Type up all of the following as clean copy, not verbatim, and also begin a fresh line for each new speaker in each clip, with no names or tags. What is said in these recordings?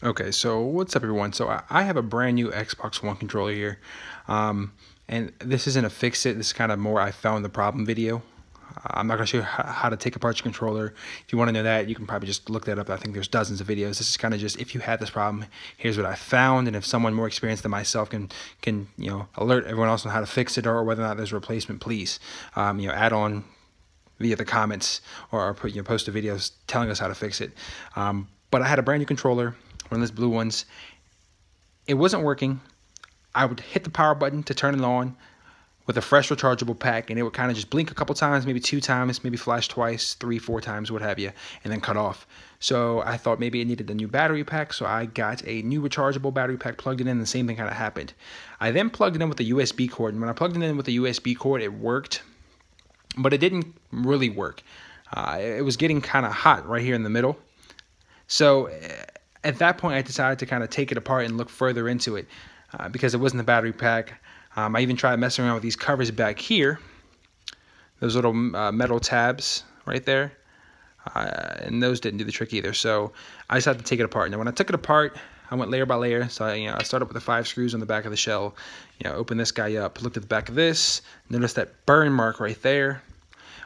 Okay, so what's up, everyone? So I have a brand new Xbox One controller here, and this isn't a fix it. This is kind of more I found the problem video. I'm not gonna show you how to take apart your controller. If you want to know that, you can probably just look that up. I think there's dozens of videos. This is kind of just if you had this problem, here's what I found, and if someone more experienced than myself can alert everyone else on how to fix it or whether or not there's a replacement, please add on via the comments or put post the videos telling us how to fix it. But I had a brand new controller, one of those blue ones. It wasn't working. I would hit the power button to turn it on with a fresh rechargeable pack, and it would kind of just blink a couple times, maybe 2 times, maybe flash twice, 3, 4 times, what have you, and then cut off. So I thought maybe it needed a new battery pack, so I got a new rechargeable battery pack, plugged it in, and the same thing kind of happened. I then plugged it in with a USB cord, and when I plugged it in with a USB cord, it worked, but it didn't really work. It was getting kind of hot right here in the middle. So at that point, I decided to kind of take it apart and look further into it because it wasn't the battery pack. I even tried messing around with these covers back here, those little metal tabs right there, and those didn't do the trick either. So I decided to take it apart. Now, when I took it apart, I went layer by layer. So I started with the 5 screws on the back of the shell. Opened this guy up, looked at the back of this, noticed that burn mark right there.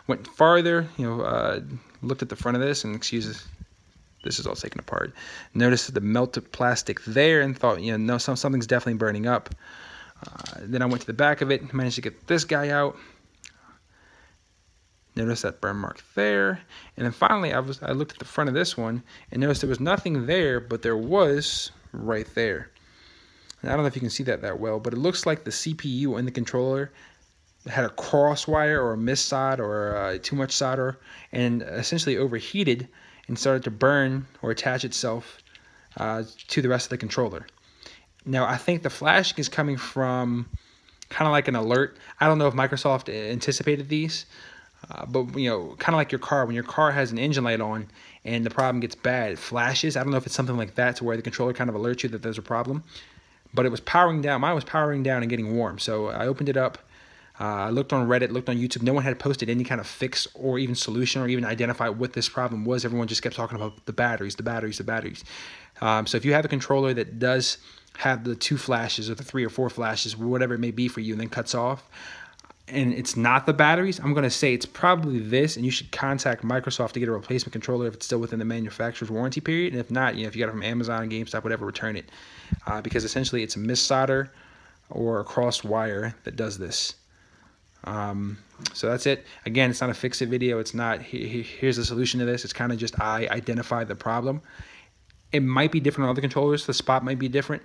Went farther, looked at the front of this, and this is all taken apart. Noticed the melted plastic there and thought, no, something's definitely burning up. Then I went to the back of it, managed to get this guy out. Noticed that burn mark there. And then finally, I looked at the front of this one and noticed there was nothing there, but there was right there. And I don't know if you can see that well, but it looks like the CPU in the controller had a cross wire or a miss solder or too much solder and essentially overheated and started to burn or attach itself to the rest of the controller. Now, I think the flashing is coming from kind of like an alert. I don't know if Microsoft anticipated these, but kind of like your car. When your car has an engine light on and the problem gets bad, it flashes. I don't know if it's something like that to where the controller kind of alerts you that there's a problem. But it was powering down. Mine was powering down and getting warm. So I opened it up. I looked on Reddit, looked on YouTube. No one had posted any kind of fix or even solution or even identified what this problem was. Everyone just kept talking about the batteries, the batteries, the batteries. So if you have a controller that does have the 2 flashes or the 3 or 4 flashes, whatever it may be for you, and then cuts off, and it's not the batteries, I'm going to say it's probably this, and you should contact Microsoft to get a replacement controller if it's still within the manufacturer's warranty period. And if not, if you got it from Amazon, GameStop, whatever, return it. Because essentially it's a mis-solder or a crossed wire that does this. So that's it. Again, it's not a fix-it video. It's not, here's the solution to this. It's kind of just I identified the problem. It might be different on other controllers. The spot might be different.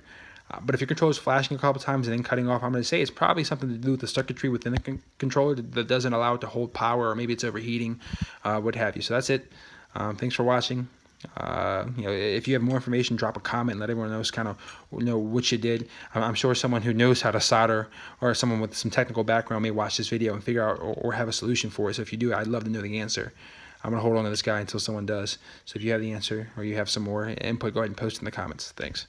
But if your controller is flashing a couple times and then cutting off, I'm going to say it's probably something to do with the circuitry within the controller that doesn't allow it to hold power, or maybe it's overheating, what have you. So that's it. Thanks for watching. If you have more information, drop a comment and let everyone else kind of know what you did. I'm sure someone who knows how to solder or someone with some technical background may watch this video and figure out or have a solution for it. So if you do, I'd love to know the answer. I'm going to hold on to this guy until someone does. So if you have the answer or you have some more input, go ahead and post in the comments. Thanks.